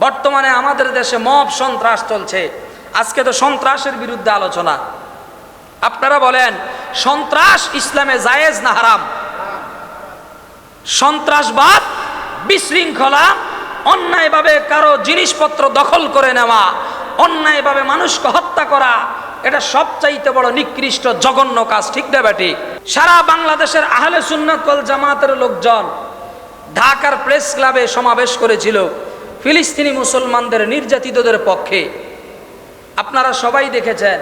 বর্তমানে আমাদের দেশে মব সন্ত্রাস চলছে। আজকে তো সন্ত্রাসের বিরুদ্ধে আলোচনা। আপনারা বলেন, সন্ত্রাস ইসলামে জায়েজ না হারাম? সন্ত্রাসবাদ, বিশৃঙ্খলা, অন্যায়ভাবে কারো জিনিসপত্র দখল করে নেওয়া, অন্যায়ভাবে মানুষকে হত্যা করা, এটা সবচাইতে বড় নিকৃষ্ট জঘন্য কাজ, ঠিক না বেটি? সারা বাংলাদেশের আহলে সুন্নাত ওয়াল জামাতের লোকজন ঢাকার প্রেস ক্লাবে সমাবেশ করেছিল ফিলিস্তিনি মুসলমানদের নির্যাতিতদের পক্ষে। আপনারা সবাই দেখেছেন।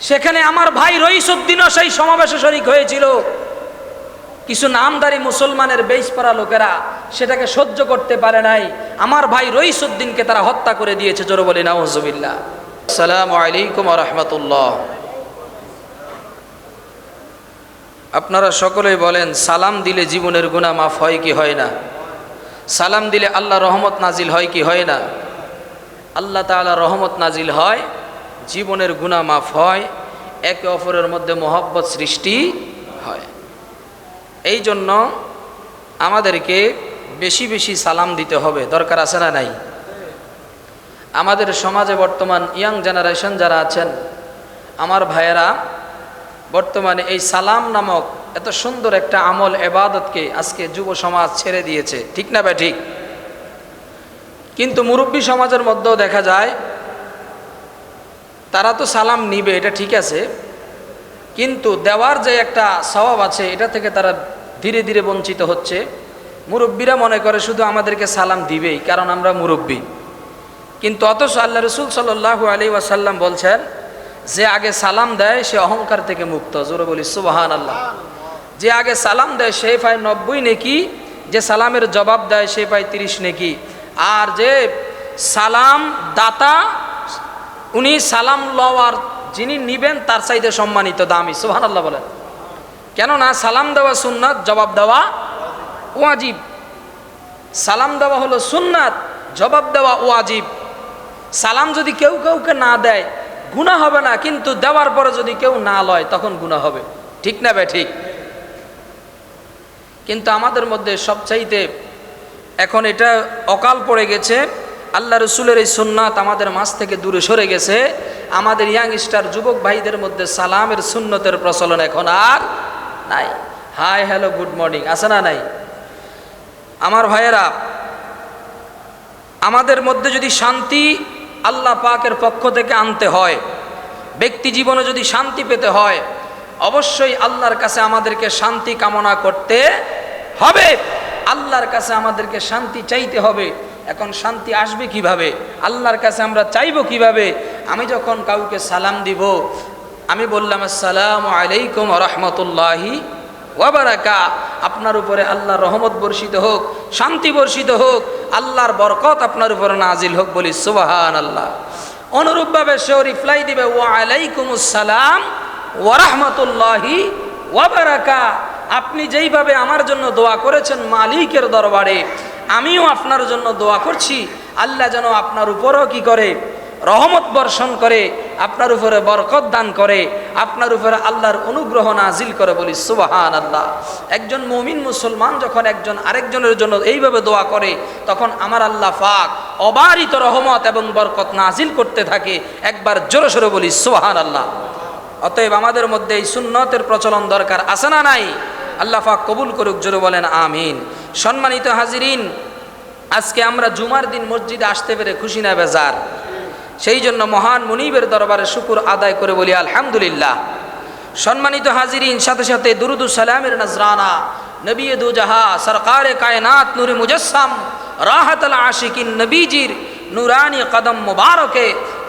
সেখানে আমার ভাই রইসউদ্দিনও সেই সমাবেশে শরীক হয়েছিল। কিছু নামদারি মুসলমানের বেশ পড়া লোকেরা সেটাকে সহ্য করতে পারে নাই। আমার ভাই রইসউদ্দিনকে তারা হত্যা করে দিয়েছে। জোরে বলি নাউজুবিল্লাহ। আসসালামু আলাইকুম ওয়া রাহমাতুল্লাহ। আপনারা সকলেই বলেন, সালাম দিলে জীবনের গুনাহ মাফ হয় কি হয় না? সালাম দিলে আল্লাহ রহমত নাজিল হয় কি হয় না? আল্লাহ তাআলা রহমত নাজিল হয়, জীবনের গুনাহ মাফ হয়, একে অপরের মধ্যে মহব্বত সৃষ্টি হয়। এই জন্য আমাদেরকে বেশি বেশি সালাম দিতে হবে। দরকার আছে না নাই? আমাদের সমাজে বর্তমান ইয়াং জেনারেশন যারা আছেন, আমার ভাইয়েরা, বর্তমানে এই সালাম নামক এত সুন্দর একটা আমল ইবাদতকে আজকে যুব সমাজ ছেড়ে দিয়েছে, ঠিক না ভাই? ঠিক। কিন্তু মুরব্বী সমাজের মধ্যেও দেখা যায় তারা তো সালাম নিবে, এটা ঠিক আছে, কিন্তু দেওয়ার যে একটা সওয়াব আছে এটা থেকে তারা ধীরে ধীরে বঞ্চিত হচ্ছে। মুরব্বীরা মনে করে শুধু আমাদেরকে সালাম দিবেই, কারণ আমরা মুরব্বী। কিন্তু অথচ আল্লাহ রাসূল সাল্লাল্লাহু আলাইহি ওয়াসাল্লাম বলছেন, যে আগে সালাম দেয় সে অহংকার থেকে মুক্ত। জোরে বলি সুবহানাল্লাহ। যে আগে সালাম দেয় সে পায় 90 নেকি, যে সালামের জবাব দেয় সে পায় 30 নেকি। আর যে সালাম দাতা, উনি সালাম লওয়ার যিনি নিবেন তার চাইতে সম্মানিত, দামি। সুবহানাল্লাহ বলেন। কেননা সালাম দেওয়া সুন্নাত, জবাব দেওয়া ওয়াজিব। সালাম দেওয়া হলো সুন্নাত, জবাব দেওয়া ওয়াজিব। সালাম যদি কেউ কাউকে না দেয় গুনাহ হবে না, কিন্তু দেওয়ার পরে যদি কেউ না লয় তখন গুনাহ হবে, ঠিক না ভাই? ঠিক। কিন্তু আমাদের মধ্যে সবচাইতে এখন এটা অকাল পড়ে গেছে। আল্লাহ রসুলের এই সুন্নাত আমাদের মাঝ থেকে দূরে সরে গেছে। আমাদের ইয়াংস্টার যুবক ভাইদের মধ্যে সালামের সুন্নতের প্রচলন এখন আর নাই। হাই, হ্যালো, গুড মর্নিং আছে না নাই? আমার ভাইয়েরা, আমাদের মধ্যে যদি শান্তি আল্লাহ পাকের পক্ষ থেকে আনতে হয়, ব্যক্তি জীবনে যদি শান্তি পেতে হয়, অবশ্যই আল্লাহর কাছে আমাদেরকে শান্তি কামনা করতে হবে। আল্লাহর কাছে আমাদেরকে শান্তি চাইতে হবে। এখন শান্তি আসবে কিভাবে? আল্লাহর কাছে আমরা চাইবো কিভাবে? আমি যখন কাউকে সালাম দিব, আমি বললাম আসসালামু আলাইকুম ওয়া রাহমাতুল্লাহি ওয়া বারাকাতুহু, আপনার উপরে আল্লাহর রহমত বর্ষিত হোক, শান্তি বর্ষিত হোক, আল্লাহর বরকত আপনার উপরে নাজিল হোক। বলি সুবহানাল্লাহ। অনুরূপভাবে সেও রিপ্লাই দিবে ওয়া আলাইকুমুস সালাম ওয়া রাহমাতুল্লাহি ওয়া বারাকাতুহু। আপনি যেইভাবে আমার জন্য দোয়া করেছেন মালিকের দরবারে, আমিও আপনার জন্য দোয়া করছি আল্লাহ যেন আপনার উপরেও কি করে? রহমত বর্ষণ করে, আপনার উপরে বরকত দান করে, আপনার উপরে আল্লাহর অনুগ্রহ নাজিল করে। বলি সুবহানাল্লাহ। একজন মুমিন মুসলমান যখন একজন আরেকজনের জন্য এইভাবে দোয়া করে, তখন আমার আল্লাহ পাক অবারিত রহমত এবং বরকত নাজিল করতে থাকে। একবার জোরে সোরে বলি সুবহানাল্লাহ। অতএব আমাদের মধ্যে এই সুন্নতের প্রচলন দরকার আছে না নাই? আল্লাহ পাক কবুল করুক। জোরে বলেন আমিন। সম্মানিত হাজিরিন, আজকে আমরা জুমার দিন মসজিদে আসতে পেরে খুশি না বেজার? সেই জন্য মহান মুনিবের দরবারে শুকর আদায় করে বলি আলহামদুলিল্লাহ। সম্মানিত হাজিরিন, সাথে সাথে দুরুদ ও সালামের নজরানা নবী দু জাহা সরকারে কায়নাত নূরে মুজাসসাম রাহাতুল আশিকিন নবীজির নুরানি কদম মুবারকে,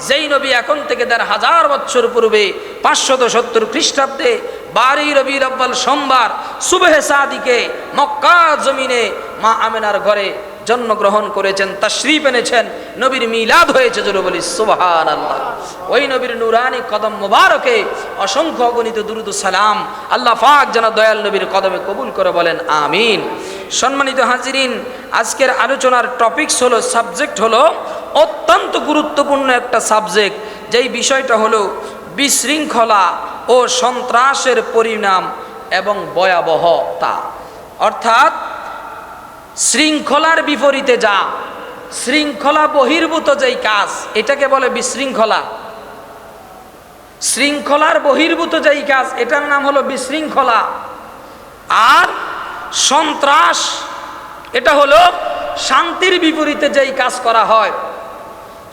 যেই নবী এখন থেকে ১,৫০০ বছর পূর্বে ৫৭০ খ্রিস্টাব্দে ১২ রবিউল আউয়াল সোমবার সুবহে সাদিকে মক্কা জমিনে মা আমেনার ঘরে জন্মগ্রহণ করেছেন, তাশরীফ এনেছেন, নবীর মিলাদ হয়েছে। জোরে বলি সুবহানাল্লাহ। ওই নবীর নুরানি কদম মুবারকে অসংখ্য অগণিত দুরুদ ও সালাম আল্লাহ পাক যেন দয়াল নবীর কদমে কবুল করে বলেন আমিন। সম্মানিত হাজিরিন, আজকের আলোচনার টপিকস হলো, সাবজেক্ট হলো অত্যন্ত গুরুত্বপূর্ণ একটা সাবজেক্ট, যেই বিষয়টা হলো বিশৃঙ্খলা ও সন্ত্রাসের পরিণাম এবং ভয়াবহতা। অর্থাৎ শৃঙ্খলার বিপরীতে যা, শৃঙ্খলা বহির্ভূত যেই কাজ এটাকে বলে বিশৃঙ্খলা। শৃঙ্খলার বহির্ভূত যেই কাজ এটার নাম হলো বিশৃঙ্খলা। আর সন্ত্রাস এটা হলো শান্তির বিপরীতে যেই কাজ করা হয়।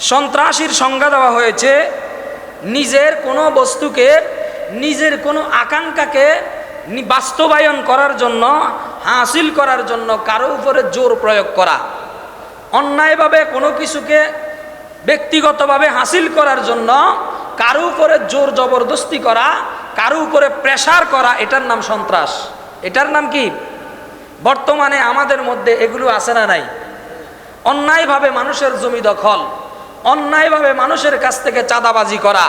সন্ত্রাসীর সংজ্ঞা দেওয়া হয়েছে নিজের কোনো বস্তুকে, নিজের কোনো আকাঙ্ক্ষাকে বাস্তবায়ন করার জন্য, হাসিল করার জন্য কারো উপরে জোর প্রয়োগ করা। অন্যায়ভাবে কোনো কিছুকে ব্যক্তিগতভাবে হাসিল করার জন্য কারো উপরে জোর জবরদস্তি করা, কারো উপরে প্রেসার করা, এটার নাম সন্ত্রাস। এটার নাম কি? বর্তমানে আমাদের মধ্যে এগুলো আছে না নাই? অন্যায়ভাবে মানুষের জমি দখল, অন্যায়ভাবে মানুষের কাছ থেকে চাঁদাবাজি করা,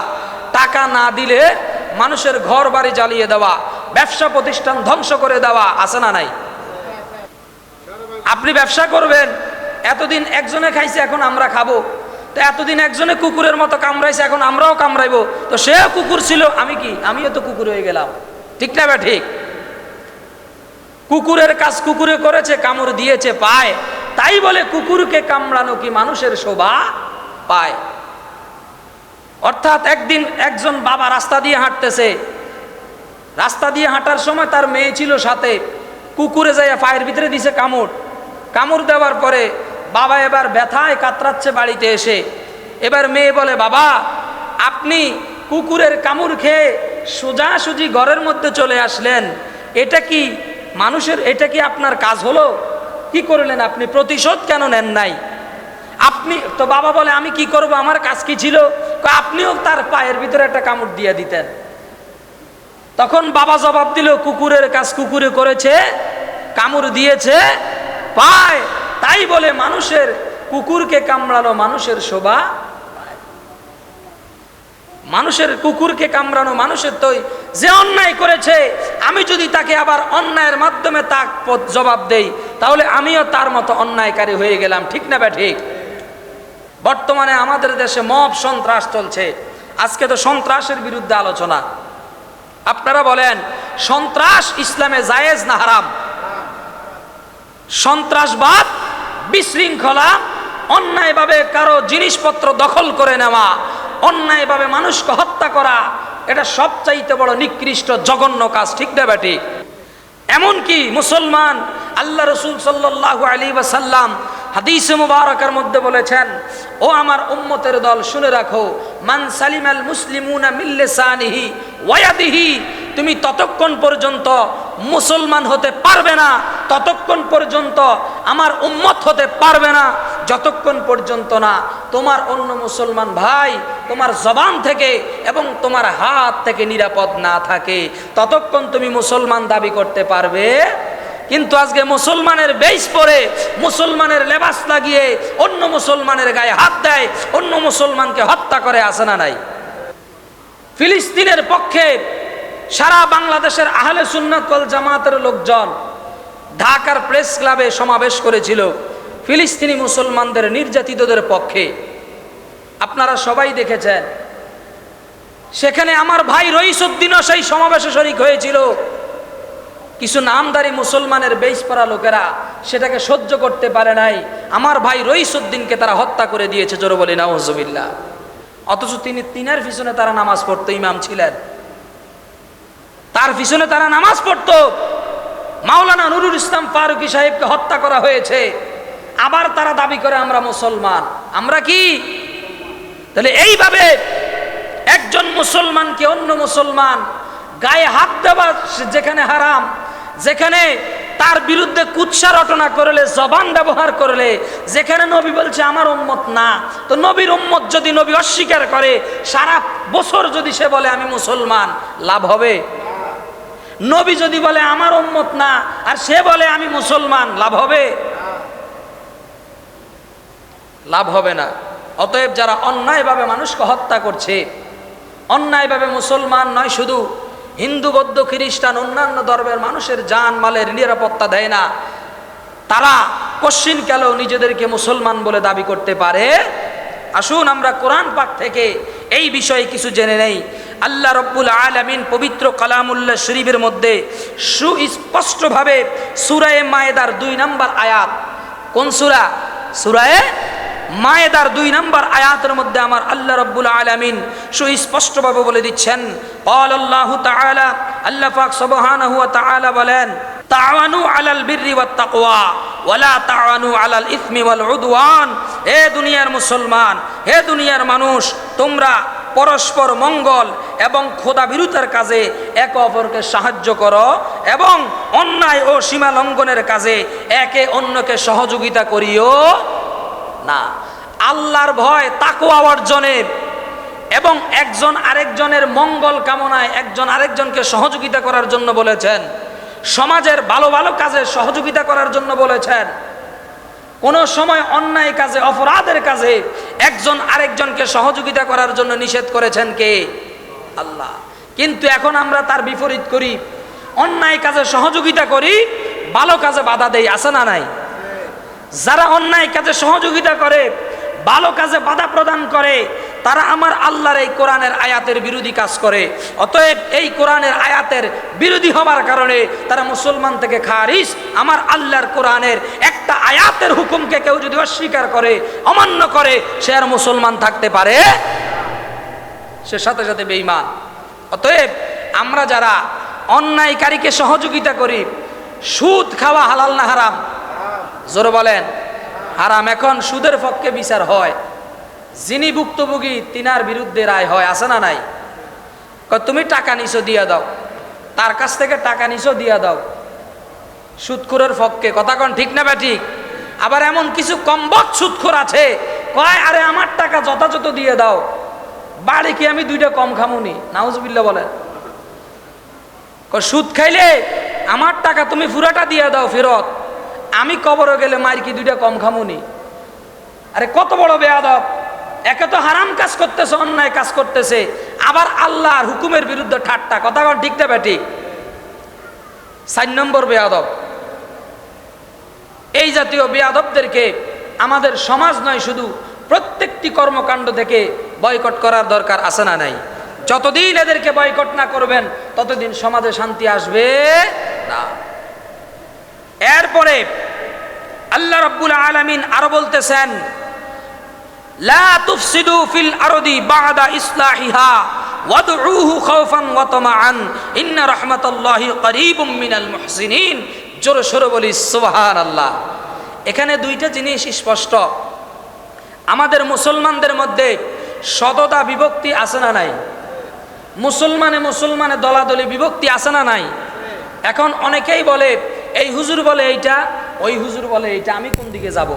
টাকা না দিলে মানুষের ঘর বাড়ি জ্বালিয়ে দেওয়া, ব্যবসা প্রতিষ্ঠান ধ্বংস করে দেওয়া, আছে না নাই? আপনি ব্যবসা করবেন, এতদিন একজনে খাইছে এখন আমরা খাবো, তো এতদিন একজনে কুকুরের মতো কামড়াইছে এখন আমরাও কামড়াইবো, তো সেও কুকুর ছিল, আমিও তো কুকুর হয়ে গেলাম। ঠিক না বা ঠিক? কুকুরের কাজ কুকুরে করেছে, কামড় দিয়েছে পায়, তাই বলে কুকুরকে কামড়ানো কি মানুষের শোভা পায়? অর্থাৎ একদিন একজন বাবা রাস্তা দিয়ে হাঁটতেছে, রাস্তা দিয়ে হাঁটার সময় তার মেয়ে ছিল সাথে, কুকুরে যাইয়া পায়ের ভিতরে দিছে কামড় দেওয়ার পরে বাবা এবার ব্যথায় কাতরাচ্ছে বাড়িতে এসে। এবার মেয়ে বলে, বাবা আপনি কুকুরের কামড় খেয়ে সোজাসুজি ঘরের মধ্যে চলে আসলেন, এটা কি মানুষের, এটা কি আপনার কাজ হলো? কি করলেন আপনি? প্রতিশোধ কেন নেন নাই আপনি? তো বাবা বলে, আমি কি করব, আমার কাজ কি ছিল? আপনিও তার পায়ের ভিতরে একটা কামড় দিয়ে দিতেন। তখন বাবা জবাব দিল, কুকুরের কাজ কুকুরে করেছে, কামড় দিয়েছে পায়, তাই বলে মানুষের কুকুরকে কামড়ানো মানুষের শোভা? মানুষের কুকুরকে কামড়ানো মানুষের তো যে অন্যায় করেছে, আমি যদি তাকে আবার অন্যায়ের মাধ্যমে তার জবাব দেই, তাহলে আমিও তার মতো অন্যায়কারী হয়ে গেলাম। ঠিক না বা ঠিক? বর্তমানে আমাদের দেশে মব সন্ত্রাস চলছে। আজকে তো সন্ত্রাসের বিরুদ্ধে আলোচনা। আপনারা বলেন, সন্ত্রাস ইসলামে জায়েজ না হারাম? সন্ত্রাসবাদ, বিশৃঙ্খলা, অন্যায়ভাবে কারো জিনিসপত্র দখল করে নেওয়া, অন্যায়ভাবে মানুষকে হত্যা করা, এটা সবচাইতে বড় নিকৃষ্ট জঘন্য কাজ। ঠিক না বেটি? এমনকি মুসলমান, আল্লাহ রসুল সাল্লাল্লাহু আলাইহি ওয়াসাল্লাম হাদিসে মুবারাকার মধ্যে বলেছেন, ও আমার উম্মতের দল শুনে রাখো, মান সালিমাল মুসলিমুনা মিন লিসানিহি ওয়া ইয়াদিহি, তুমি ততক্ষণ পর্যন্ত মুসলমান হতে পারবে না, ততক্ষণ পর্যন্ত আমার উম্মত হতে পারবে না, যতক্ষণ পর্যন্ত না তোমার অন্য মুসলমান ভাই তোমার জবান থেকে এবং তোমার হাত থেকে নিরাপদ না থাকে, ততক্ষণ তুমি মুসলমান দাবি করতে পারবে। কিন্তু আজকে মুসলমানের বেশ পরে, মুসলমানের লেবাস লাগিয়ে অন্য মুসলমানের গায়ে হাত দেয়, অন্য মুসলমানকে হত্যা করে, আছে না নাই? ফিলিস্তিনের পক্ষে সারা বাংলাদেশের আহলে সুন্নাত ওয়াল জামাতের লোকজন ঢাকার প্রেস ক্লাবে সমাবেশ করেছিল ফিলিস্তিনি মুসলমানদের নির্যাতিতদের পক্ষে। আপনারা সবাই দেখেছেন। সেখানে আমার ভাই রইসউদ্দিনও সেই সমাবেশে শরীক হয়েছিল। কিছু নামদারি মুসলমানের বেশপাড়া লোকেরা সেটাকে সহ্য করতে পারে নাই, আমার ভাই রইসউদ্দিনকে তারা হত্যা করে দিয়েছে। জোরে বলি নাউজুবিল্লাহ। অথচ তিনার পিছনে তারা নামাজ পড়তো, ইমাম ছিলেন, তার পিছনে তারা নামাজ পড়তো। মাওলানা নুরুল ইসলাম ফারুকী সাহেবকে হত্যা করা হয়েছে, আবার তারা দাবি করে আমরা মুসলমান। আমরা কি? তাহলে এইভাবে একজন মুসলমানকে অন্য মুসলমান গায়ে হাত দেওয়া যেখানে হারাম, যেখানে তার বিরুদ্ধে কুৎসা রটনা করলে, জবান ব্যবহার করলে, যেখানে নবী বলছে আমার উম্মত না, তো নবীর উম্মত যদি নবী অস্বীকার করে, সারা বছর যদি সে বলে আমি মুসলমান, লাভ হবে? নবী যদি বলে আমার উম্মত না আর সে বলে আমি মুসলমান, লাভ হবে? লাভ হবে না। অতএব যারা অন্যায়ভাবে মানুষকে হত্যা করছে, অন্যায়ভাবে মুসলমান নয় শুধু, হিন্দু বৌদ্ধ খ্রিস্টান অন্যান্য ধর্মের মানুষের জান মালের নিরাপত্তা দেয় না, তারা কশ্চিন কালেও নিজেদেরকে মুসলমান বলে দাবি করতে পারে। আসুন আমরা কোরআন পাক থেকে এই বিষয়ে কিছু জেনে নেই। আল্লাহ রব্বুল আলামিন পবিত্র কালামুল্লাহ শরীফের মধ্যে সুস্পষ্টভাবে সূরা মায়েদার 2 নম্বর আয়াত, কোন সূরা? সূরা মায়েদার 2 নম্বর আয়াতের মধ্যে আমার আল্লাহ রাব্বুল আলামিন সুস্পষ্টভাবে বলে দিচ্ছেন, ক্বালাল্লাহু তাআলা, আল্লাহ পাক সুবহানাহু ওয়া তাআলা বলেন, তাআওয়ানু আলাল বিররি ওয়াত তাকওয়া ওয়ালা তাআওয়ানু আলাল ইসমি ওয়াল উদওয়ান। হে দুনিয়ার মুসলমান, হে দুনিয়ার মানুষ, তোমরা পরস্পর মঙ্গল এবং খোদাভীরুতার কাজে একে অপরকে সাহায্য করো এবং অন্যায় ও সীমা লঙ্ঘনের কাজে একে অন্যকে সহযোগিতা করিও না। আল্লাহর ভয় তাকওয়া অর্জনে এবং একজন আরেকজনের মঙ্গল কামনায় একজন আরেকজনকে সহযোগিতা করার জন্য বলেছেন, সমাজের ভালো ভালো কাজে সহযোগিতা করার জন্য বলেছেন। কোনো সময় অন্যায় কাজে, অপরাধের কাজে একজন আরেকজনকে সহযোগিতা করার জন্য নিষেধ করেছেন কে? আল্লাহ। কিন্তু এখন আমরা তার বিপরীত করি, অন্যায় কাজে সহযোগিতা করি, ভালো কাজে বাধা দেই, আছে না নাই? যারা অন্যায় কাজে সহযোগিতা করে, ভালো কাজে বাধা প্রদান করে, তারা আমার আল্লাহর এই কোরআনের আয়াতের বিরোধী কাজ করে। অতএব এই কোরআনের আয়াতের বিরোধী হবার কারণে তারা মুসলমান থেকে খারিজ। আমার আল্লাহর কোরআনের একটা আয়াতের হুকুমকে কেউ যদি অস্বীকার করে, অমান্য করে, সে আর মুসলমান থাকতে পারে, সে সাথে সাথে বেঈমান। অতএব আমরা যারা অন্যায়কারীকে সহযোগিতা করি, সুদ খাওয়া হালাল না হারাম? জোরে বলেন হারাম। এখন সুদের পক্ষে বিচার হয়, যিনি ভুক্তভোগী তিনার বিরুদ্ধে রায় হয়, আছে না নাই? তুমি টাকা নিছো দিয়া দাও, তার কাছ থেকে টাকা নিছো দিয়া দাও, সুদখোরের পক্ষে। কথা কোন ঠিক না ঠিক? আবার এমন কিছু কমবক সুদখোর আছে, কয় আরে আমার টাকা যথাযথ দিয়ে দাও, বাড়ি কি আমি 2টা কম খামুনি? নাউজুবিল্লাহ বলেন। সুদ খাইলে আমার টাকা তুমি পুরাটা দিয়ে দাও ফেরত, আমি কবরে গেলে মার কি 2টা কম খামুনি? আরে কত বড় বেয়াদব! একে তো হারাম কাজ করতেছে, অন্যায় কাজ করতেছে, আবার আল্লাহর হুকুমের বিরুদ্ধে ঠাট্টা। কথা কোন ঠিক না ঠিক? 4 নম্বর বেয়াদব। এই জাতীয় বেয়াদবদেরকে আমাদের সমাজ নয়, শুধু প্রত্যেকটি কর্মকাণ্ড থেকে বয়কট করার দরকার, আছে না নাই? যতদিন এদেরকে বয়কট না করবেন ততদিন সমাজে শান্তি আসবে না। এরপরে আল্লাহ রাব্বুল আলামিন আরো বলতেছেন, লা তুফসিদু ফিল আরদি বা'দা ইসলাহিহা ওয়াদউহু খাওফান ওয়া তামাআন ইন্না রাহমাতাল্লাহি করিবুম মিনাল মুহসিনিন। জোরে সোরে বলি সুবহানাল্লাহ। এখানে 2টা জিনিস স্পষ্ট। আমাদের মুসলমানদের মধ্যে সততা বিভক্তি আছে না নাই? মুসলমানে দলাদলি বিভক্তি আছে না নাই? এখন অনেকেই বলে, এই হুজুর বলে এইটা, ওই হুজুর বলে এইটা, আমি কোন দিকে যাব?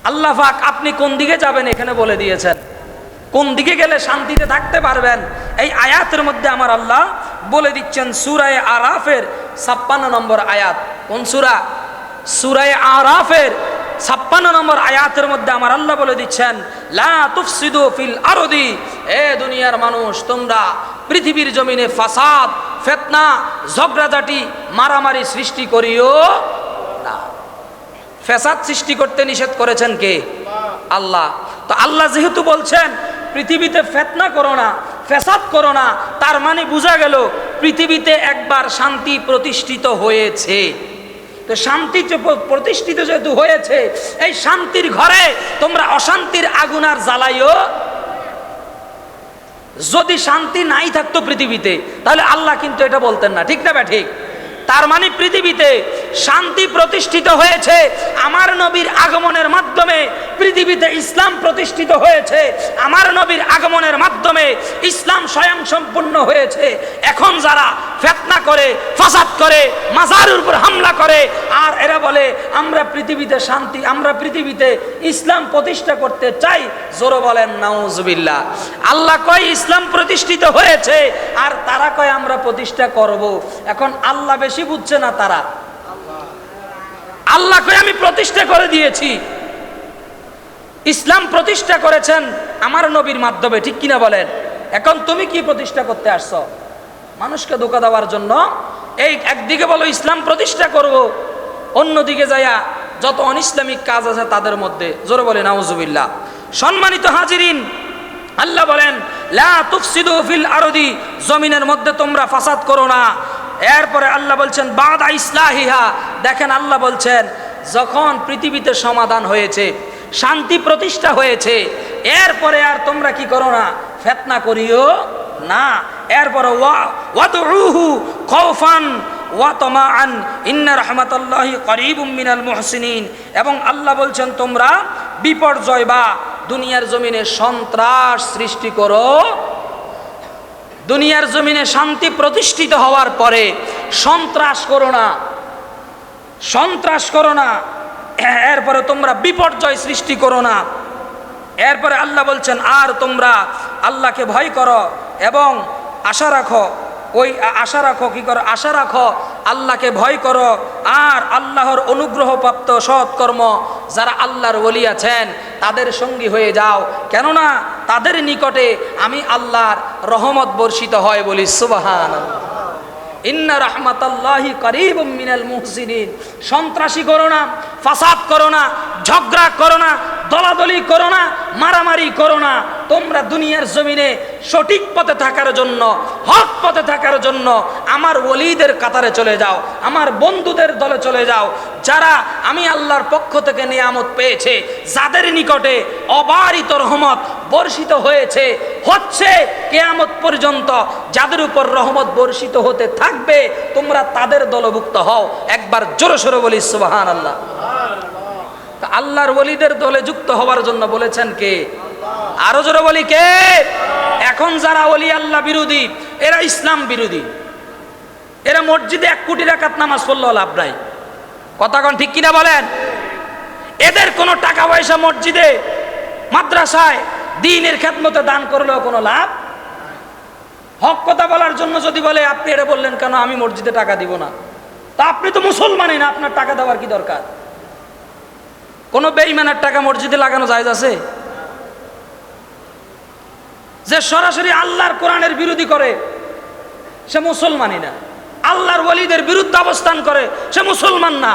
আল্লাহ পাক আপনি কোন দিকে যাবেন এখানে বলে দিয়েছেন। কোন দিকে গেলে শান্তিতে থাকতে পারবেন এই আয়াতের মধ্যে আমার আল্লাহ বলে দিচ্ছেন। সূরা আরাফের 56 নম্বর আয়াত। কোন সূরা? সূরা আরাফের 56 নম্বর আয়াতের মধ্যে আমার আল্লাহ বলে দিচ্ছেন, লা তুফসিদু ফিল আরদি। এ দুনিয়ার মানুষ, তোমরা পৃথিবীর জমিনে ফাসাদ, ফিতনা, ঝগড়াঝাটি, মারামারি সৃষ্টি করিও না। ফ্যাসাদ সৃষ্টি করতে নিষেধ করেছেন কে? আল্লাহ। তো আল্লাহ যেহেতু বলছেন পৃথিবীতে ফিতনা করো না, ফ্যাসাদ করো না, তার মানে বোঝা গেল পৃথিবীতে একবার শান্তি প্রতিষ্ঠিত হয়েছে। তো শান্তি প্রতিষ্ঠিত যেহেতু হয়েছে, এই শান্তির ঘরে তোমরা অশান্তির আগুন আর জ্বালাইও। যদি শান্তি নাই থাকতো পৃথিবীতে, তাহলে আল্লাহ কিন্তু এটা বলতেন না, ঠিক না বা ঠিক? তার মানে পৃথিবীতে শান্তি প্রতিষ্ঠিত হয়েছে আমার নবীর আগমনের মাধ্যমে। পৃথিবীতে ইসলাম প্রতিষ্ঠিত হয়েছে আমার নবীর আগমনের মাধ্যমে। ইসলাম স্বয়ং সম্পূর্ণ হয়েছে। এখন যারা ফিতনা করে, ফাসাদ করে, মাজারের উপর হামলা করে, আর এরা বলে আমরা পৃথিবীতে শান্তি, আমরা পৃথিবীতে ইসলাম প্রতিষ্ঠা করতে চাই, জোরে বলেন নাউজুবিল্লাহ। আল্লাহ কয় ইসলাম প্রতিষ্ঠিত হয়েছে, আর তারা কয় আমরা প্রতিষ্ঠা করব। এখন আল্লাহ বেশি বুঝছে না তারা? আল্লাহ কয় আমি প্রতিষ্ঠা করে দিয়েছি। ইসলাম প্রতিষ্ঠা করেছেন আমার নবীর মাধ্যমে, ঠিক কিনা বলেন? এখন তুমি কি প্রতিষ্ঠা করতে আসছো? মানুষকে ধোঁকা দেওয়ার জন্য। এই একদিকে বলো ইসলাম প্রতিষ্ঠা করব, অন্যদিকে যাইয়া যত অনিসলামিক কাজ আছে তাদের মধ্যে, জোরে বলে নাউজুবিল্লাহ। সম্মানিত হাজিরিন, আল্লাহ বলেন লা তুফসিদু ফিল আরদি, জমিনের মধ্যে তোমরা ফাসাদ করো না। এরপরে আল্লাহ বলছেন বাদা ইসলাহিহা। দেখেন আল্লাহ বলছেন যখন পৃথিবীতে সমাধান হয়েছে, শান্তি প্রতিষ্ঠা হয়েছে, এরপরে আর তোমরা কি করো না, ফিতনা করিও না। এরপরে ওয়াদউহু খাউফান ওয়া তামাআন ইন্না রাহমাতাল্লাহি করিবুম মিনাল মুহসিনিন। এবং আল্লাহ বলছেন তোমরা বিপর্যয় বা দুনিয়ার জমিনে সন্ত্রাস সৃষ্টি করো। দুনিয়ার জমিনে শান্তি প্রতিষ্ঠিত হওয়ার পরে সন্ত্রাস করো না, সন্ত্রাস করো না, এরপরে তোমরা বিপর্যয় সৃষ্টি করো না। এরপরে আল্লাহ বলছেন আর তোমরা আল্লাহকে ভয় করো এবং আশা রাখো, ওই আশা রাখো, কি করো, আশা রাখো, আল্লাহকে ভয় করো আর আল্লাহর অনুগ্রহপ্রাপ্ত সৎকর্ম যারা আল্লাহর ওলি আছেন তাদের সঙ্গী হয়ে যাও, কেননা তাদের নিকটে আমি আল্লাহর রহমত বর্ষিত হয় বলি সুবহানাল্লাহ। ইন্না রাহমাতাল্লাহি করিবুম মিনাল মুহসিনিন। সন্ত্রাসী করো না, ফাসাদ করো না, ঝগড়া করো না, দলাদলি করো না, মারামারি করো না। তোমরা দুনিয়ার জমিনে সঠিক পথে থাকার জন্য, হক পথে থাকার জন্য আমার ওলিদের কাতারে চলে যাও, আমার বন্ধুদের দলে চলে যাও, যারা আমি আল্লাহর পক্ষ থেকে নিয়ামত পেয়েছে, যাদের নিকটে অবারিত রহমত বর্ষিত হয়েছে, হচ্ছে কিয়ামত পর্যন্ত, যাদের উপর রহমত বর্ষিত হতে থাকবে, তোমরা তাদের দলভুক্ত হও। একবার জোরে সোরে বলি সুবহানাল্লাহ। আল্লাহর ওলিদের দলে যুক্ত হওয়ার জন্য বলেছেন কে? আরো জোরে বলি কে? এখন যারা ওলি আল্লাহ বিরোধী, এরা ইসলাম বিরোধী, এরা মসজিদে 1 কোটি রাকাত নামাজ পড়লেও লাভ নাই। কথা কোন ঠিক কিনা বলেন? এদের কোনো টাকা পয়সা মসজিদে মাদ্রাসায় দ্বীনের খেদমতে দান করলেও কোনো লাভ। হক কথা বলার জন্য যদি বলে আপনি এটা বললেন কেন, আমি মসজিদে টাকা দিব না, তা আপনি তো মুসলমানই না, আপনার টাকা দেওয়ার কি দরকার? কোনো বেঈমানের টাকা মসজিদে লাগানো জায়েজ আছে? যে সরাসরি আল্লাহর কোরআনের বিরোধী করে সে মুসলমানই না, আল্লাহর ওলিদের বিরুদ্ধে অবস্থান করে সে মুসলমান না।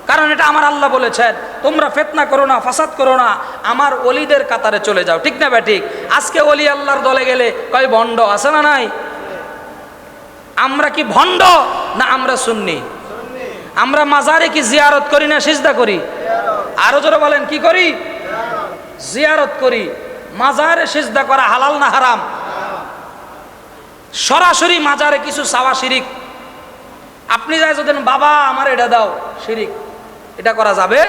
কারণ এটা আমার আল্লাহ বলেছেন তোমরা ফিতনা করো না, ফাসাদ করো না, আমার ওলিদের কাতারে চলে যাও। ঠিক না ঠিক? আজকে ওলি আল্লাহর দলে গেলে কয় ভণ্ড, আছে না নাই? আমরা কি ভণ্ড না আমরা সুন্নি? আমরা মাজারে কি জিয়ারত করি না সিজদা করি? আরো জোরে বলেন কি করি? জিয়ারত করি। মাজারে সিজদা করা হালাল না হারাম? সরাসরি মাজারে কিছু চাওয়া শিরিক। আপনি যাই যদি বাবা আমার এটা দাও, শিরিক। এটা করা যাবে?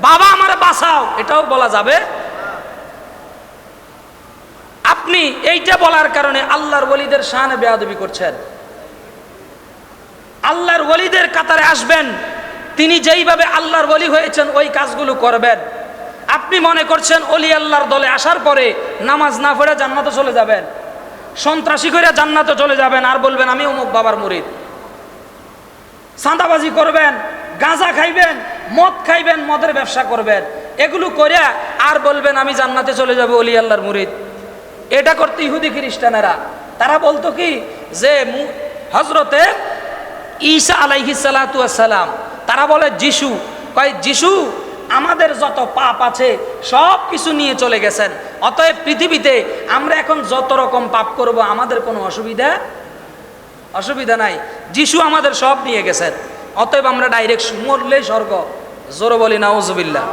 বাবা আমারে বাঁচাও, এটাও বলা যাবে? আপনি এইটা বলার কারণে আল্লাহর ওলিদের শানে বেয়াদবি করছেন। আল্লাহর ওলিদের কাতারে আসবেন, তিনি যেইভাবে আল্লাহর ওলি হয়েছেন ওই কাজগুলো করবেন। আপনি মনে করছেন ওলি আল্লাহর দলে আসার পরে নামাজ না পড়ে জান্নাতে চলে যাবেন, সন্ত্রাসী করে জান্নাতে চলে যাবেন, আর বলবেন আমি অমুক বাবার মুরিদ। চাঁদাবাজি করবেন, গাঁজা খাইবেন, মদ খাইবেন, মদের ব্যবসা করবেন, এগুলো করে আর বলবেন আমি জান্নাতে চলে যাব, ওলি আল্লাহর মুরিদ। এটা করতে ইহুদি খ্রিস্টানেরা তারা বলতো কি যে হযরতে ঈসা আলাইহিস সালাতু ওয়াস সালাম, তারা বলে যিশু, কয় যিশু আমাদের যত পাপ আছে সব কিছু নিয়ে চলে গেছেন, অতএব পৃথিবীতে আমরা এখন যত রকম পাপ করব আমাদের কোনো অসুবিধা নাই, যিশু আমাদের সব নিয়ে গেছেন, অতএব আমরা ডাইরেক্ট মরলেই স্বর্গ। জোরে বলি নাউজুবিল্লাহ।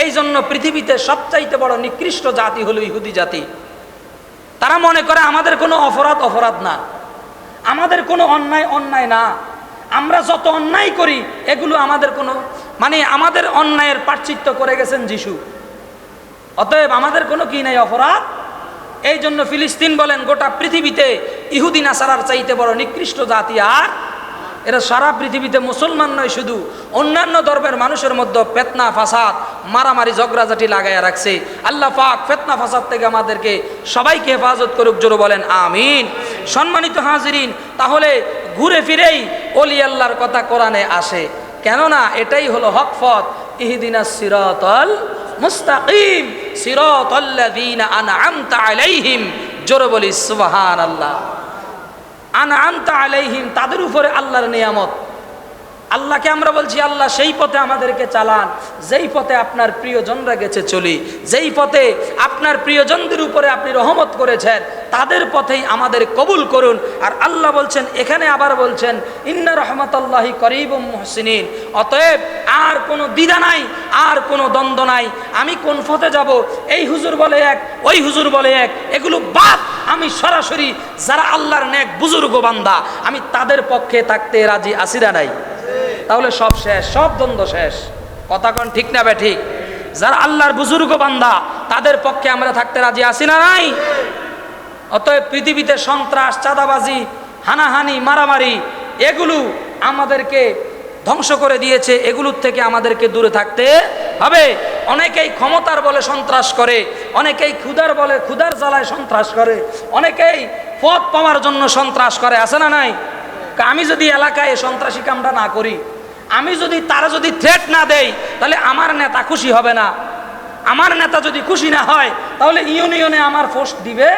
এই জন্য পৃথিবীতে সবচাইতে বড় নিকৃষ্ট জাতি হলো ইহুদি জাতি। তারা মনে করে আমাদের কোনো অপরাধ না, আমাদের কোনো অন্যায় না, আমরা যত অন্যায় করি এগুলো আমাদের কোনো আমাদের অন্যায়ের প্রায়শ্চিত্ত করে গেছেন যিশু, অতএব আমাদের কোনো কি নাই, অপরাধ। এই জন্য ফিলিস্তিন বলেন গোটা পৃথিবীতে ইহুদি নাসারার চাইতে বড় নিকৃষ্ট জাতি আর এরা সারা পৃথিবীতে মুসলমান নয়, শুধু অন্যান্য ধর্মের মানুষের মধ্যে ফিতনা ফাসাদ মারামারি ঝগড়াঝাটি লাগাইয়া রাখছে। আল্লাহ পাক ফিতনা ফাসাদ থেকে আমাদেরকে সবাইকে হেফাজত করুক, জোরে বলেন আমিন। সম্মানিত হাজিরিন, তাহলে ঘুরে ফিরেই ওলি আল্লাহর কথা কোরআনে আসে, কেননা এটাই হলো হক পথ। ইহদিনাস সিরাতাল মুস্তাকিম সিরাতাল্লাযীনা আনআমতা আলাইহিম, জোরে বলি সুবহানাল্লাহ। আনআমতা আলাইহিম, তাদের উপরে আল্লাহর নিয়ামত। আল্লাহকে আমরা বলছি আল্লাহ সেই পথে আমাদেরকে চালান যেই পথে আপনার প্রিয়জনরা গেছে চলি, যেই পথে আপনার প্রিয়জনদের উপরে আপনি রহমত করেছেন, তাদের পথেই আমাদের কবুল করুন। আর আল্লাহ বলছেন, এখানে আবার বলছেন ইন্না রাহমাতাল্লাহি করিবুম মুহসিনিন। অতএব আর কোনো দ্বিধা নাই, আর কোনো দ্বন্দ্ব নাই। আমি কোন পথে যাব, এই হুজুর বলে এক, ওই হুজুর বলে এক, এগুলো বাদ। আমি সরাসরি যারা আল্লাহর নেক বুজুর্গ বান্দা, আমি তাদের পক্ষে থাকতে রাজি আছি না নাই? তাহলে সব শেষ, সব দ্বন্দ্ব শেষ। কথা কোন ঠিক না বে ঠিক? যারা আল্লাহর বুজুর্গ বান্দা, তাদের পক্ষে আমরা থাকতে রাজি আছি না নাই? অতএব পৃথিবীতে সন্ত্রাস, চাঁদাবাজি, হানাহানি, মারামারি, এগুলো আমাদেরকে ধ্বংস করে দিয়েছে। এগুলোর থেকে আমাদেরকে দূরে থাকতে হবে। অনেকেই ক্ষমতার বলে সন্ত্রাস করে, অনেকেই ক্ষুধার বলে, ক্ষুধার জ্বালায় সন্ত্রাস করে, অনেকেই পদ পাওয়ার জন্য সন্ত্রাস করে, আছে না নাই? আমি যদি এলাকায় সন্ত্রাসী কামটা না করি, আমি যদি তারা যদি থ্রেট না দেই, তাহলে আমার নেতা খুশি হবে না। আমার নেতা যদি খুশি না হয়, তাহলে ইউনিয়নে আমার পোস্ট দিবে,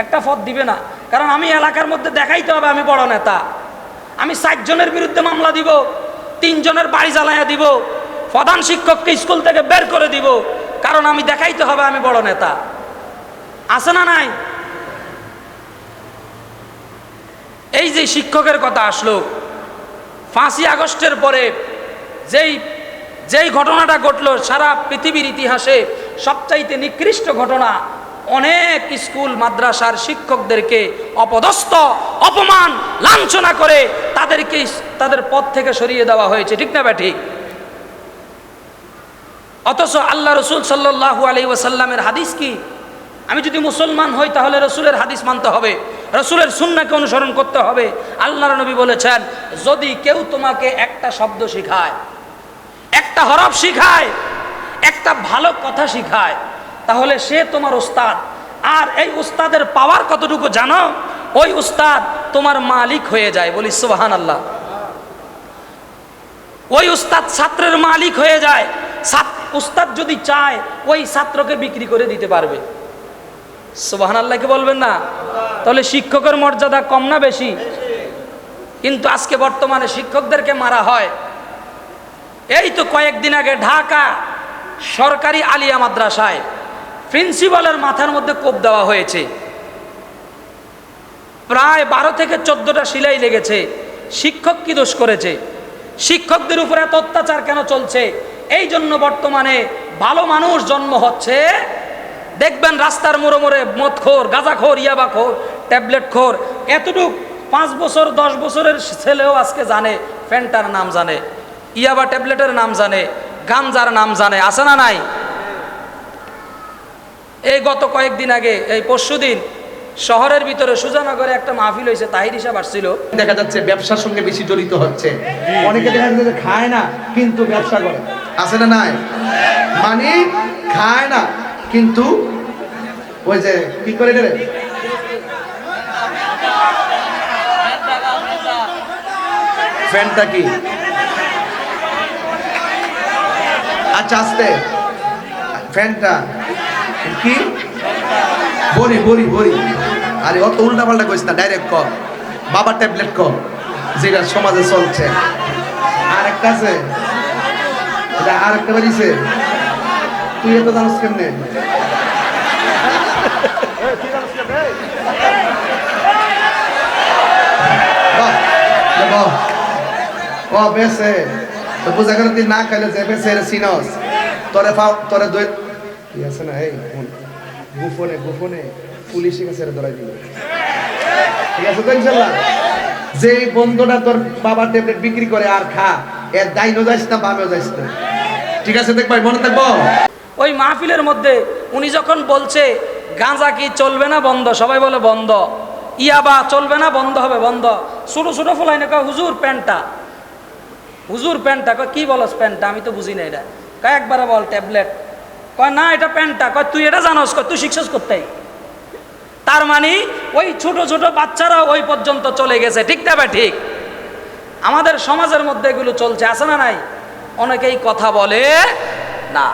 একটা পদ দিবে না। কারণ আমি এলাকার মধ্যে দেখাইতে হবে আমি বড় নেতা। আমি 60 জনের বিরুদ্ধে মামলা দিব, 3 জনের বাড়ি জ্বালাইয়া দিব, প্রধান শিক্ষককে স্কুল থেকে বের করে দিব, কারণ আমি দেখাইতে হবে আমি বড় নেতা। আছে না নাই? এই যে শিক্ষকের কথা আসলো, 5ই আগস্টের পরে যেই ঘটনাটা ঘটলো, সারা পৃথিবীর ইতিহাসে সবচাইতে নিকৃষ্ট ঘটনা। অনেক স্কুল মাদ্রাসার শিক্ষকদেরকে অপদস্থ, অপমান, লাঞ্ছনা করে তাদেরকে তাদের পদ থেকে সরিয়ে দেওয়া হয়েছে, ঠিক না বে ঠিক? অথচ আল্লাহ রসুল সাল্লাল্লাহু আলাইহি ওয়াসাল্লামের হাদিস কি? আমি যদি মুসলমান হই তাহলে রসুলের হাদিস মানতে হবে, রসুলের সুন্নাহকে অনুসরণ করতে হবে। আল্লাহর নবী বলেছেন, যদি কেউ তোমাকে একটা শব্দ শিখায়, একটা হরফ শিখায়, একটা ভালো কথা শিখায়, তাহলে সে তোমার উস্তাদ। আর এই উস্তাদের পাওয়ার কতটুকু জানো? ওই উস্তাদ তোমার মালিক হয়ে যায়। বলি সুবহানাল্লাহ। ওই উস্তাদ ছাত্রের মালিক হয়ে যায়। উস্তাদ যদি চায়, ওই ছাত্রকে বিক্রি করে দিতে পারবে। সুবহানাল্লাহকে বলবেন না? তাহলে শিক্ষকের মর্যাদা কম না বেশি? কিন্তু আজকে বর্তমানে শিক্ষকদেরকে মারা হয়। এই তো কয়েকদিন আগে ঢাকা সরকারি আলিয়া মাদ্রাসায় প্রিন্সিপালের মাথার মধ্যে কোপ দেওয়া হয়েছে। প্রায় 12 থেকে 14টা সিলাই লেগেছে। শিক্ষক কি দোষ করেছে? শিক্ষকদের উপরে এত অত্যাচার কেন চলছে? এই জন্য বর্তমানে ভালো মানুষ জন্ম হচ্ছে। দেখবেন রাস্তার মোড়ে মোড়ে মদখোর, গাঁজাখোর, ইয়াবাখোর, ট্যাবলেটখোর, এতটুক 5 বছর 10 বছরের ছেলেও আজকে জানে, ফ্যান্টার নাম জানে, ইয়াবা ট্যাবলেটের নাম জানে, গাঞ্জার নাম জানে, আছে না নাই? এই গত কয়েকদিন আগে, এই পরশুদিন শহরের ভিতরে সুজানগরে একটা মাহফিল হয়েছে, তাহির হিসাব আসছিল। দেখা যাচ্ছে ব্যবসার সঙ্গে বেশি জড়িত হচ্ছে। অনেকে দেখা যাচ্ছে খায় না কিন্তু ব্যবসা করে, আছে না নাই? মানে খায় না কিন্তু ওই যে কি করে রে, ফ্যানটা কি, আচ্ছা আস্তে, ফ্যানটা কি, বড়ি বড়ি বড়ি। আরে অত উল্টা পাল্টা কইস না, ডাইরেক্ট ক বাবা ট্যাবলেট ক, যেটা সমাজে চলছে। আর একটা আছে, এটা আর একটা বাড়িছে, তুই এত জানিস কেমনে? ও বেসে তো বুঝা গেল তুই না খাইলে যে বেসে সিনস তোরে পাও, তোরে দই কি আছে না, এই গোপনে গোপনে পুলিশের কাছে ধরাই দিল, ঠিক আছে তো ইনশাআল্লাহ। যে বন্ধুটা তোর বাবা ট্যাবলেট বিক্রি করে আর খা, এর দাইনও যাইস না বামেও যাইস না, ঠিক আছে? দেখবাই মনে থাকবো। ওই মাহফিলের মধ্যে উনি যখন বলছে গাঁজা কি চলবে না বন্ধ, সবাই বলে বন্ধ, ইয়াবা চলবে না বন্ধ হবে, বন্ধ। ছোটো ছোটো ফলাই না, কয় হুজুর প্যান্টটা, হুজুর প্যান্টটা, কয় কি বলস প্যান্টটা, আমি তো বুঝি না এটা, কয় একবারে বল ট্যাবলেট, কয় না এটা প্যান্টটা, কয় তুই এটা জানোস, কয় তুই শিক্ষস করতে। তার মানে ওই ছোট ছোট বাচ্চারা ওই পর্যন্ত চলে গেছে, ঠিক না ভাই ঠিক? আমাদের সমাজের মধ্যে এগুলো চলছে, আছে না নাই? অনেকেই কথা বলে না,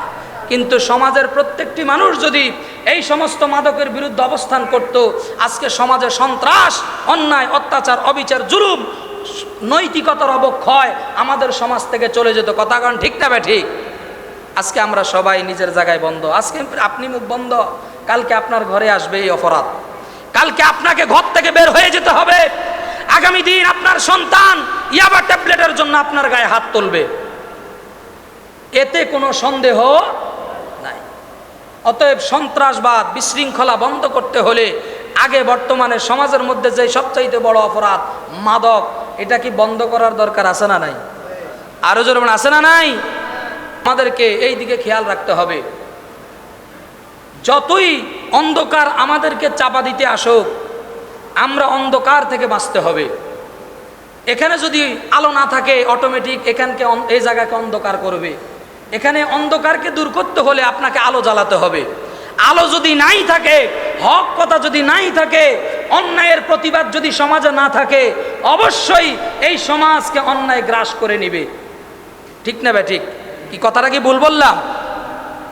কিন্তু সমাজের প্রত্যেকটি মানুষ যদি এই সমস্ত মাদকের বিরুদ্ধে অবস্থান করত, আজকে সমাজে সন্ত্রাস, অন্যায়, অত্যাচার, অবিচার, জুলুম, নৈতিকতার অবক্ষয় আমাদের সমাজ থেকে চলে যেত। কথা কারণ ঠিক না ভাই ঠিক? আজকে আমরা সবাই নিজের জায়গায় বন্ধ। আজকে আপনি মুখ বন্ধ, কালকে আপনার ঘরে আসবে এই অপরাধ, কালকে আপনাকে ঘর থেকে বের হয়ে যেতে হবে। আগামী দিন আপনার সন্তান ইয়াবা ট্যাবলেটের জন্য আপনার গায়ে হাত তুলবে, এতে কোনো সন্দেহ নাই। অতএব সন্ত্রাসবাদ বিশৃঙ্খলা বন্ধ করতে হলে আগে বর্তমানে সমাজের মধ্যে যে সবচাইতে বড় অপরাধ মাদক, এটা কি বন্ধ করার দরকার আছে না নাই? আরো জোরে আছে না নাই? আমাদেরকে এই দিকে খেয়াল রাখতে হবে। যতই অন্ধকার আমাদেরকে চাপা দিতে আসুক, আমরা অন্ধকার থেকে বাঁচতে হবে। এখানে যদি আলো না থাকে অটোমেটিক এখানকে এই জায়গাকে অন্ধকার করবে। এখানে অন্ধকারকে দূর করতে হলে আপনাকে আলো জ্বালাতে হবে। আলো যদি নাই থাকে, হক কথা যদি নাই থাকে, অন্যায়ের প্রতিবাদ যদি সমাজে না থাকে, অবশ্যই এই সমাজকে অন্যায় গ্রাস করে নেবে। ঠিক না বে ঠিক? কি কথাটা কি ভুল বললাম?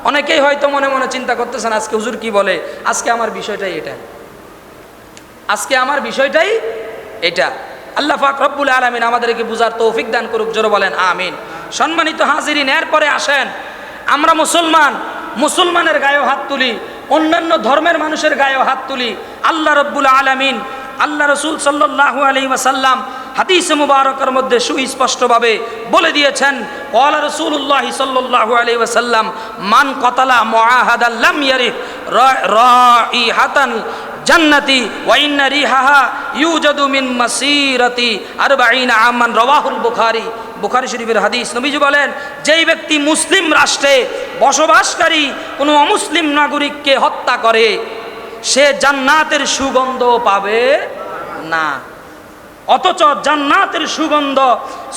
অনেকেই হয়তো মনে মনে চিন্তা করতেছেন আজকে হুজুর কি বলে, আজকে আমার বিষয়টাই এটা, আজকে আমার বিষয়টাই এটা। আল্লাহ পাক রব্বুল আলামিন আমাদেরকে বুঝার তৌফিক দান করুক, জোরে বলেন আমিন। সম্মানিত হাজিরিন, এরপরে আসেন আমরা মুসলমান, মুসলমানের গায়েও হাত তুলি, অন্যান্য ধর্মের মানুষের গায়েও হাত তুলি। আল্লাহ রব্বুল আলামিন, আল্লাহ রসুল সাল্লাল্লাহু আলাইহি ওয়াসাল্লাম হাদিসে মুবারকের মধ্যে সুস্পষ্টভাবে বলে দিয়েছেন, ক্বালা রাসূলুল্লাহ সাল্লাল্লাহু আলাইহি ওয়াসাল্লাম মান কাতালা মুআহাদান লাম ইয়ারিহ রাইহাতান জান্নাতি ওয়া ইন্না রিহাহা ইউজাদু মিন মাসিরাতি 40 আমান। রাওয়াহুল বুখারী, বুখারী শরীফের হাদিস। নবীজি বলেন, যেই ব্যক্তি মুসলিম রাষ্ট্রে বসবাসকারী কোনো অমুসলিম নাগরিককে হত্যা করে সে জান্নাতের সুগন্ধ পাবে না। অথচ জান্নাতের সুগন্ধ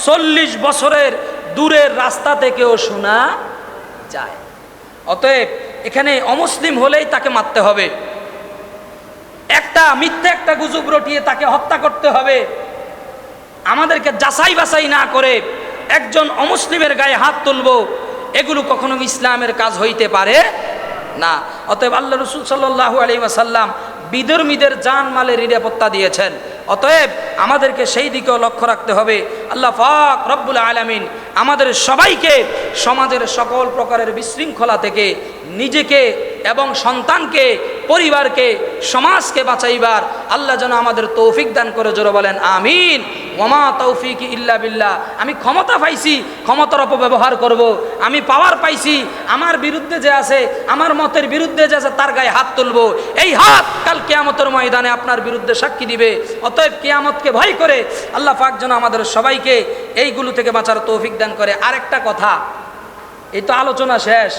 40 বছরের দূরের রাস্তা থেকেও শোনা যায়। অতএব এখানে অমুসলিম হলেই তাকে মারতে হবে, একটা মিথ্যে একটা গুজব রটিয়ে তাকে হত্যা করতে হবে। আমাদেরকে যাচাই বাছাই না করে একজন অমুসলিমের গায়ে হাত তুলব, এগুলো কখনো ইসলামের কাজ হইতে পারে না। অতএব আল্লাহ রসুল সাল্লাল্লাহু আলাইহি ওয়াসাল্লাম বিধর্মীদের জান মালের নিরাপত্তা দিয়েছেন। অতএব আমাদেরকে সেই দিকেও লক্ষ্য রাখতে হবে। আল্লাহ পাক রব্বুল আলামিন আমাদের সবাইকে সমাজের সকল প্রকারের বিশৃঙ্খলা থেকে নিজেকে এবং সন্তানকে, পরিবারকে, সমাজকে বাঁচাইবার আল্লাহ যেন আমাদের তৌফিক দান করে, জোরে বলেন আমিন। ওমা তৌফিকি ইল্লা বিল্লাহ। আমি ক্ষমতা পাইছি, ক্ষমতার অপব্যবহার করব। আমি পাওয়ার পাইছি, আমার বিরুদ্ধে যে আছে, আমার মতের বিরুদ্ধে যে আছে তার গায়ে হাত তুলব। এই হাত কাল কিয়ামতের ময়দানে আপনার বিরুদ্ধে সাক্ষী দিবে। অতএব কিয়ামতকে ভয় করে আল্লাহ পাক যেন আমাদের সবাইকে এইগুলো থেকে বাঁচার তৌফিক দান করে। আরেকটা কথা, এই তো আলোচনা শেষ।